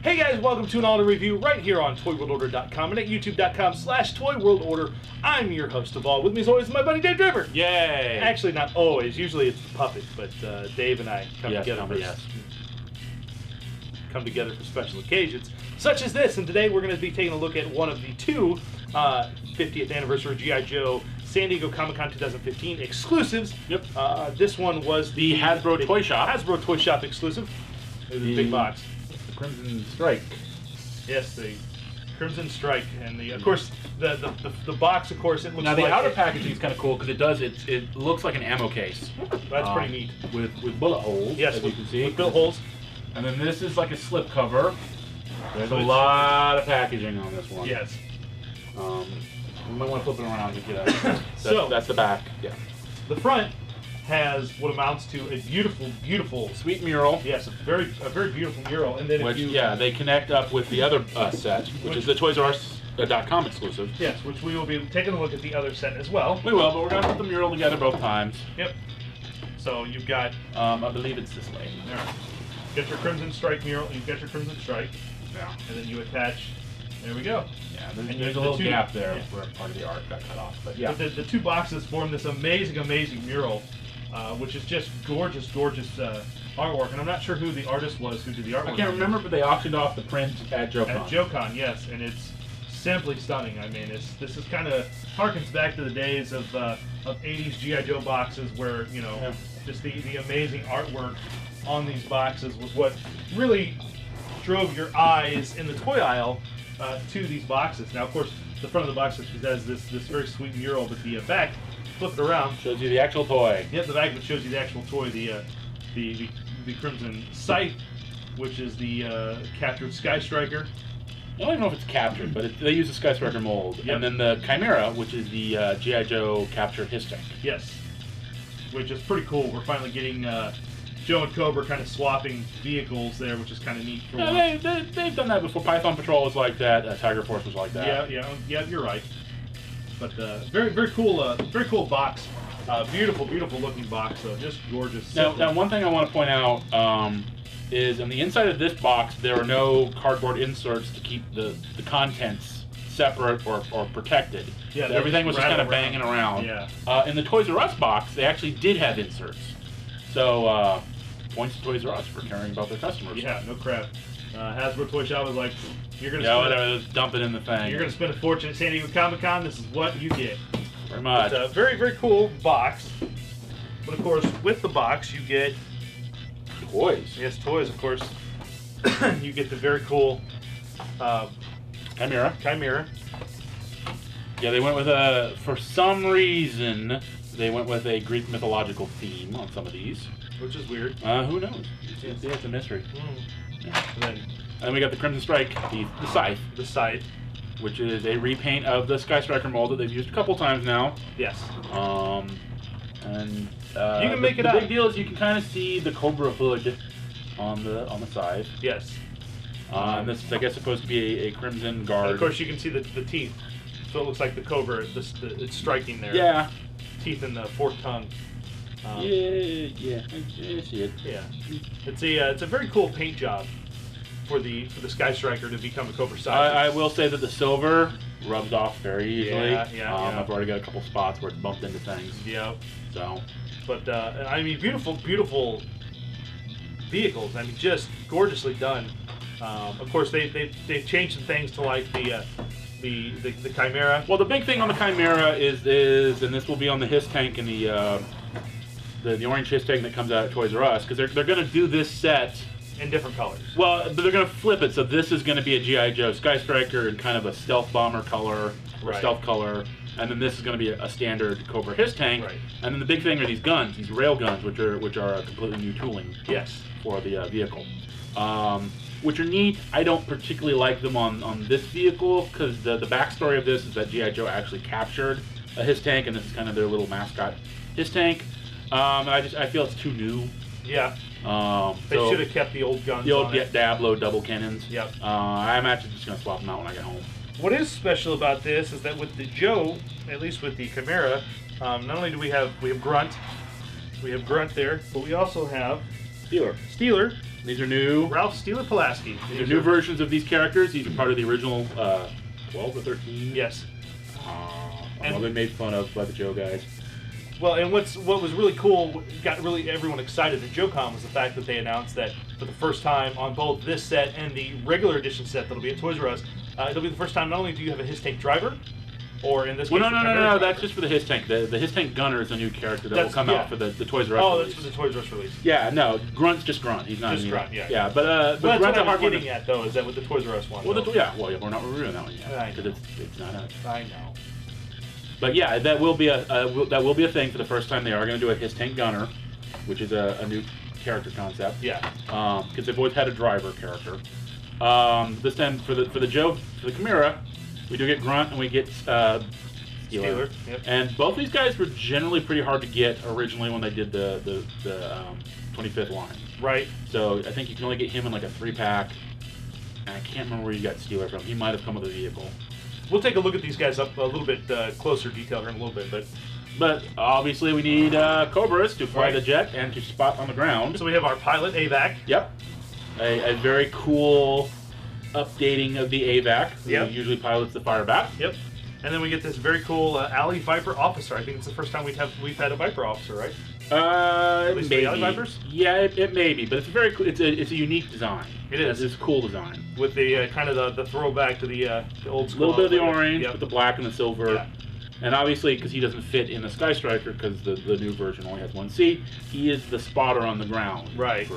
Hey guys, welcome to an auto review right here on ToyWorldOrder.com and at YouTube.com/ToyWorldOrder. I'm your host of all. With me as always, my buddy Dave Driver. Yay! Actually, not always. Usually it's the puppet, but Dave and I come together for special occasions, such as this. And today we're going to be taking a look at one of the two 50th anniversary G.I. Joe San Diego Comic-Con 2015 exclusives. Yep. This one was the Hasbro Toy Shop. Hasbro Toy Shop exclusive. It was a big box. Crimson Strike. Yes, the Crimson Strike, and of course the box. Of course, it looks. Now the like outer packaging is kind of cool because it looks like an ammo case. That's pretty neat. With bullet holes. Yes, as you can see. With bullet holes. And then this is like a slip cover. There's a lot of packaging on this one. Yes. You might want to flip it around to get out. That's the back. Yeah. The front has what amounts to a beautiful sweet mural. Yes, a very beautiful mural. And then they connect up with the other set, which is the ToysRUs.com exclusive. Yes, which we will be taking a look at the other set as well. We will, but we're going to put the mural together both times. Yep. So you've got, I believe it's this way. There. Get your Crimson Strike mural. You've got your Crimson Strike. Yeah. And then you attach. There we go. Yeah, there's a little gap there where part of the art got cut off. But yeah. But the two boxes form this amazing mural. Which is just gorgeous artwork, and I'm not sure who the artist was who did the artwork. I can't remember, but they auctioned off the print at JoeCon. At JoeCon, yes, and it's simply stunning. I mean, this is kind of harkens back to the days of 80s G.I. Joe boxes, where just the amazing artwork on these boxes was what really drove your eyes in the toy aisle to these boxes. Now, of course, the front of the box has this very sweet mural, but the back. Flip it around. Shows you the actual toy. Yep, the back of it shows you the actual toy, the Crimson Scythe, which is the captured Sky Striker. I don't even know if it's captured, but they use the Sky Striker mold. Yep. And then the Chimera, which is the G.I. Joe captured his tank. Yes, which is pretty cool. We're finally getting Joe and Cobra kind of swapping vehicles there, which is kind of neat. They've done that before. Python Patrol was like that. Tiger Force was like that. Yeah, you're right. But very cool box. Beautiful looking box. Just gorgeous. Now, one thing I want to point out is on the inside of this box there are no cardboard inserts to keep the contents separate or protected. Yeah, so everything was just kind of banging around. Yeah. In the Toys R Us box, they actually did have inserts. So points to Toys R Us for caring about their customers. Yeah, no crap. Hasbro Toy Shop was like, you're gonna just dump it in the thing. You're gonna spend a fortune at San Diego Comic-Con. This is what you get. Very much. It's a very cool box. But of course, with the box, you get toys. Yes, toys. Of course, you get the very cool Chimera. Yeah, they went with for some reason they went with a Greek mythological theme on some of these, which is weird. Who knows? It's a mystery. Yeah. And then we got the Crimson Strike, the Scythe. The Scythe. Which is a repaint of the Sky Striker mold that they've used a couple times now. Yes. And you can make it out. The big deal is you can kind of see the Cobra hood on the side. Yes. And this is, I guess, supposed to be a Crimson Guard. And of course, you can see the teeth. So it looks like the Cobra, it's striking there. Yeah. Teeth and the forked tongue. I see it. Yeah, it's a very cool paint job for the Sky Striker to become a Cobra Scythe. I will say that the silver rubs off very easily. Yeah. I've already got a couple spots where it's bumped into things. Yeah. So. But I mean, beautiful vehicles. I mean, just gorgeously done. Of course, they've changed some things to like the Chimera. Well, the big thing on the Chimera is and this will be on the Hiss tank and the orange Hiss tank that comes out at Toys R Us, because they're going to do this set in different colors. Well, but they're going to flip it, so this is going to be a G.I. Joe Sky Striker in kind of a stealth bomber color, or stealth color, and then this is going to be a standard Cobra Hiss tank. Right. And then the big thing are these guns, these rail guns, which are a completely new tooling. Yes. For the vehicle. Which are neat. I don't particularly like them on this vehicle, because the backstory of this is that G.I. Joe actually captured a Hiss tank, and this is kind of their little mascot Hiss tank. And I feel it's too new. Yeah. They should have kept the old guns. The old Diablo double cannons. Yep. I'm actually just going to swap them out when I get home. What is special about this is that with the Joe, at least with the Chimera, not only do we have Grunt there, but we also have Steeler, These are new. Ralph Steeler Pulaski. These are new versions of these characters. These are part of the original 12 or 13. Yes. Well, been made fun of by the Joe guys. Well, and what was really cool, got really everyone excited at JoeCon, was the fact that they announced that for the first time on both this set and the regular edition set that'll be at Toys R Us, it'll be the first time not only do you have a His Tank driver, or in this case, no, that's just for the His Tank. The His Tank Gunner is a new character that will come out for the Toys R Us release. That's for the Toys R Us release. Yeah, no, Grunt's just Grunt. He's not just Grunt. Yeah. Yeah, but that's Grunt's what a I'm hard one. getting at though, is that with the Toys R Us one. Well, we're not reviewing that one yet because it's not out. I know. But yeah, that will be a thing for the first time. They are going to do a His Tank Gunner, which is a new character concept. Yeah. Because they've always had a driver character. This time for the Chimera, we do get Grunt and we get Steeler. Yep. And both these guys were generally pretty hard to get originally when they did the 25th line. Right. So I think you can only get him in like a 3-pack. And I can't remember where you got Steeler from. He might have come with a vehicle. We'll take a look at these guys up a little bit closer detail here in a little bit, but obviously we need Cobras to fly the jet and to spot on the ground. So we have our pilot AVAC. Yep, a very cool updating of the AVAC. Yep. Who usually pilots the Firebat. Yep. And then we get this very cool Alley Viper officer. I think it's the first time we've had a Viper officer, right? At least maybe. The Alley Vipers? Yeah, it may be, but it's very cool. It's a unique design. It is. It's a cool design with the kind of the throwback to the old school. A little bit of the orange with the black and the silver. Yeah. And obviously, because he doesn't fit in the Sky Striker, because the new version only has one seat, he is the spotter on the ground. Right.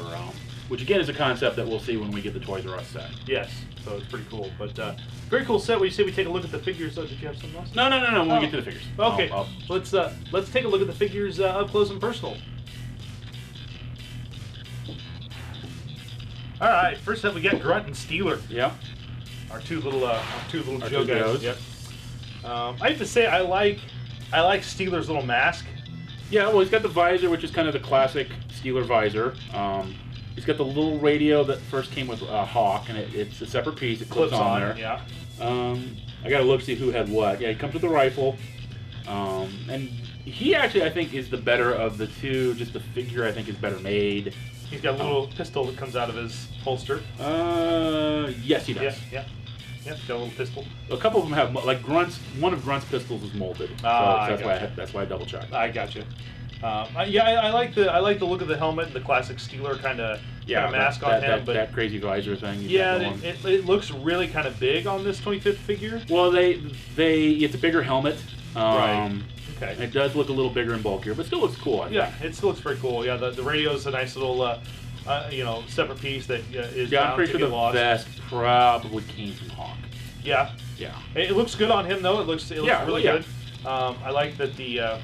Which again is a concept that we'll see when we get the Toys R Us set. Yes. So it's pretty cool. But very cool set. What do you say we take a look at the figures? Did you have something else? No. When we get to the figures. Okay. Let's take a look at the figures up close and personal. All right. First up, we got Grunt and Steeler. Yeah. Our two little Joe guys. Joes. Yep. I have to say I like Steeler's little mask. Yeah. Well, he's got the visor, which is kind of the classic Steeler visor. He's got the little radio that first came with Hawk, and it's a separate piece. It clips on there. Yeah. I got to look to see who had what. Yeah, he comes with the rifle. And he actually, I think, is the better of the two. Just the figure, I think, is better made. He's got a little pistol that comes out of his holster. Yes, he does. Yeah. He's got a little pistol. A couple of them have, like Grunt's. One of Grunt's pistols is molded. So that's why I double checked. I got you. I like the look of the helmet and the classic Steeler kind of mask on him. But that crazy visor thing. Yeah, it looks really kind of big on this 25th figure. Well, it's a bigger helmet. Right. Okay. It does look a little bigger and bulkier, but still looks cool. I think. Yeah, it still looks very cool. Yeah, the radio's a nice little separate piece that is I'm bound pretty to sure get the lost. vest probably came from Hawk. Yeah. Yeah. It looks good on him though. It looks really yeah. good. I like that the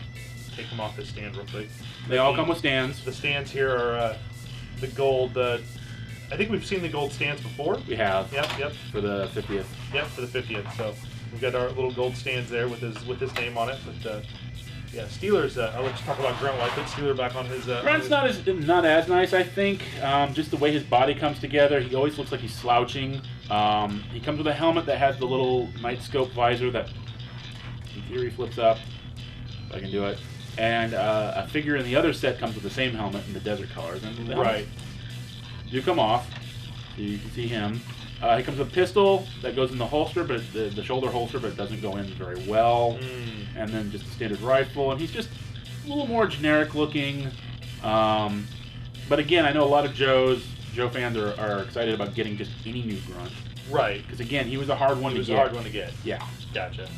take him off his stand real quick. They all come with stands. The stands here are the gold. I think we've seen the gold stands before. We have. Yep. For the 50th. Yep, for the 50th. So we've got our little gold stands there with his name on it. But yeah, Steeler's. I'll let you talk about Grunt while I put Steeler back on his. Grunt's not as nice, I think. Just the way his body comes together, he always looks like he's slouching. He comes with a helmet that has the little night scope visor that, in theory, flips up. If I can do it. And a figure in the other set comes with the same helmet in the desert colors. And the right. Do come off, so you can see him. He comes with a pistol that goes in the holster, but the shoulder holster, but it doesn't go in very well. And then just a standard rifle, and he's just a little more generic looking. But again, I know a lot of Joe fans are excited about getting just any new Grunt. Right. Because again, he was a hard one to get. He was a hard one to get. Yeah. Gotcha.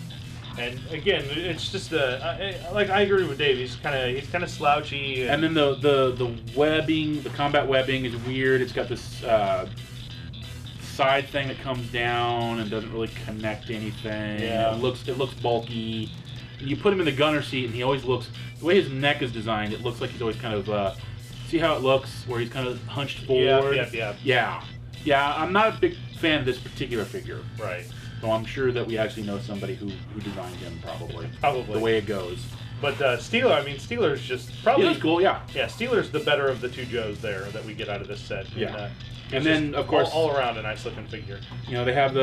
And again, it's just I agree with Dave. He's kind of slouchy. And then the webbing, the combat webbing is weird. It's got this side thing that comes down and doesn't really connect to anything. Yeah. It looks bulky. And you put him in the gunner seat, and he always looks, the way his neck is designed, it looks like he's always kind of see how it looks where he's kind of hunched forward. Yeah. I'm not a big fan of this particular figure. Right. So I'm sure that we actually know somebody who designed him, probably. Probably. The way it goes. But Steeler's just probably... He looks cool, yeah. Yeah, Steeler's the better of the two Joes there that we get out of this set. Yeah. And then, of course... All around a nice looking figure. You know, they have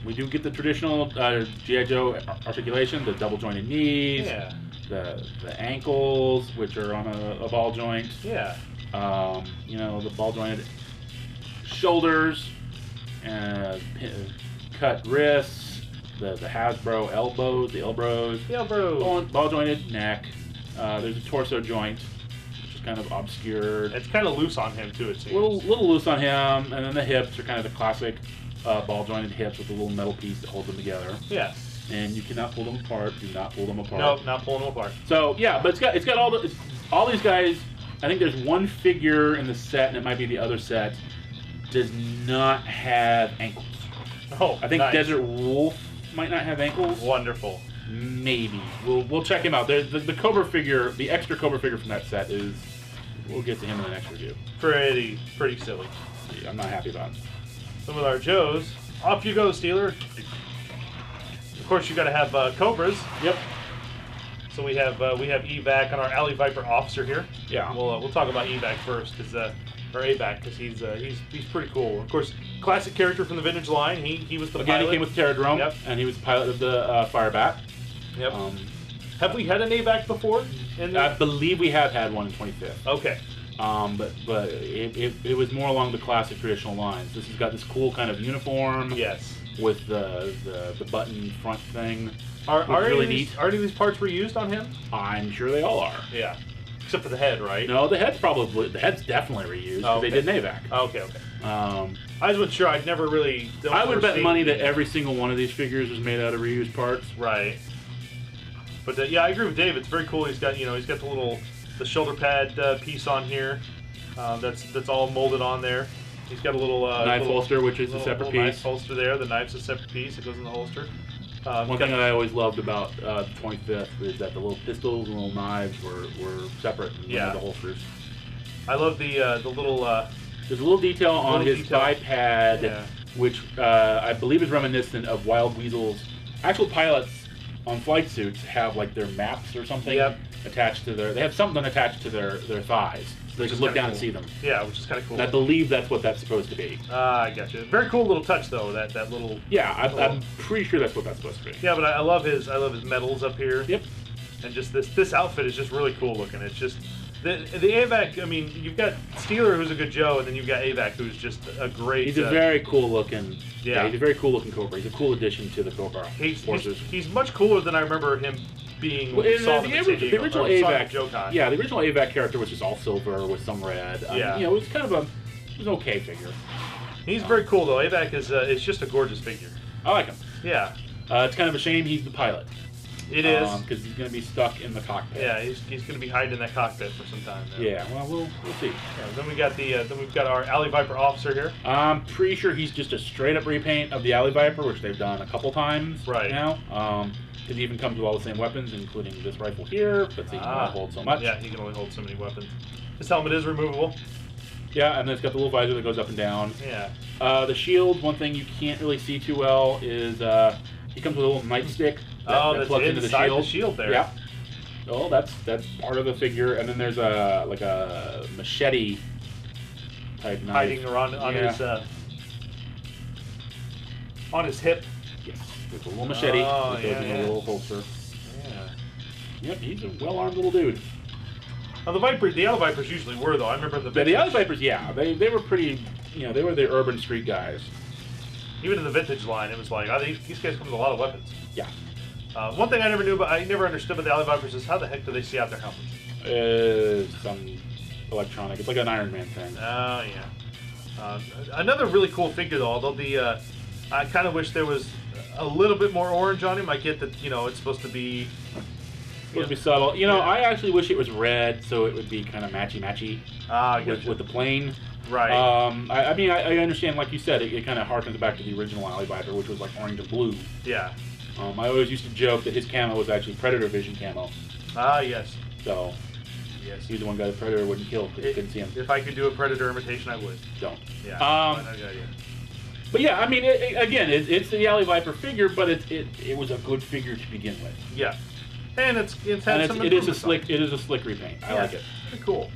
we do get the traditional G.I. Joe articulation, the double jointed knees. Yeah. The ankles, which are on a ball joint. Yeah. You know, the ball jointed shoulders, cut wrists, the Hasbro elbows, the elbows, ball jointed neck. There's a torso joint, which is kind of obscured. It's kind of loose on him too, it seems. Little loose on him, and then the hips are kind of the classic ball jointed hips with a little metal piece that holds them together. Yeah. And you cannot pull them apart. Do not pull them apart. No, not pulling them apart. So yeah, but it's got all these guys. I think there's one figure in the set, and it might be the other set, does not have ankles. Oh, I think nice. Desert Wolf might not have ankles. Wonderful. Maybe we'll check him out. The Cobra figure, the extra Cobra figure from that set is. We'll get to him in the next review. Pretty silly. Yeah, I'm not happy about it. So with our Joes, off you go, Steeler. Of course, you got to have Cobras. Yep. So we have Evac on our Alley Viper officer here. Yeah. We'll talk about Evac first, or Avac, because he's pretty cool. Of course, classic character from the vintage line. He was the pilot. He came with Terradrome, Yep. and he was the pilot of the Firebat. Yep. Have we had an Avac before? I believe we have had one in 25th. Okay. But it was more along the classic traditional lines. This has got this cool kind of uniform. Yes. With the button front thing. Are really any of these parts reused on him? I'm sure they all are. Yeah. Except for the head, right? No, the head's definitely reused because they did an AVAC. Okay. I wasn't sure. I'd never really. I would bet money that every single one of these figures was made out of reused parts. Right. But yeah, I agree with Dave. It's very cool. He's got the shoulder pad piece on here. That's all molded on there. He's got a little knife holster, which is a separate piece. Knife holster there. The knife's a separate piece. It goes in the holster. One thing that I always loved about the 25th is that the little pistols and little knives were separate in the holsters. I love the little. There's a little detail on his thigh pad, which I believe is reminiscent of Wild Weasel's. Actual pilots on flight suits have like their maps or something attached to their. They have something attached to their thighs. So they can look down and see them. Yeah, which is kind of cool. And I believe that's what that's supposed to be. I gotcha. Very cool little touch though. That little. Yeah, I'm pretty sure that's what that's supposed to be. Yeah, but I love his medals up here. Yep. And just this outfit is just really cool looking. It's just the Avac. I mean, you've got Steeler, who's a good Joe, and then you've got Avac, who's just a great. He's a very cool looking. Yeah, he's a very cool looking Cobra. He's a cool addition to the Cobra forces. He's much cooler than I remember him being. Well, the original AVAC. Yeah, the original AVAC character was just all silver with some red. It was kind of an okay figure. He's very cool though. Avac is it's just a gorgeous figure. I like him. Yeah. It's kind of a shame he's the pilot. It is because he's going to be stuck in the cockpit. Yeah, he's going to be hiding in that cockpit for some time. Now. Yeah, well, we'll see. Yeah, then we've got our Alley Viper officer here. I'm pretty sure he's just a straight up repaint of the Alley Viper, which they've done a couple times now. It even comes with all the same weapons, including this rifle here, but he can only hold so much. Yeah, he can only hold so many weapons. His helmet is removable. Yeah, and then it's got the little visor that goes up and down. Yeah. The shield, one thing you can't really see too well is he comes with a little nightstick that plugs into the shield. There. Yeah. Oh, that's part of the figure, and then there's a machete type knife hiding around on his hip. Yes, there's a little machete that goes in a little holster. Yeah. Yep, he's a well-armed little dude. Now the Alley Vipers usually were though. I remember the Alley Vipers. Yeah, they were pretty. They were the urban street guys. Even in the vintage line, it was like these guys come with a lot of weapons. Yeah. One thing I never understood about the Alley Vipers is how the heck do they see out their helmets? Some electronic. It's like an Iron Man thing. Oh yeah. Another really cool figure though. Although I kind of wish there was a little bit more orange on him. I get that it's supposed to be. Supposed to be subtle. I actually wish it was red, so it would be kind of matchy with the plane. Right. I understand, like you said, it kind of harkens back to the original Alley Viper, which was like orange and blue. Yeah. I always used to joke that his camo was actually Predator Vision camo. Ah, yes. So, yes, he's the one guy the Predator wouldn't kill because he couldn't see him. If I could do a Predator imitation, I would. Don't. Yeah. But yeah, it's the Alley Viper figure, but it was a good figure to begin with. Yeah. And it is a slick repaint. I like it. Pretty cool.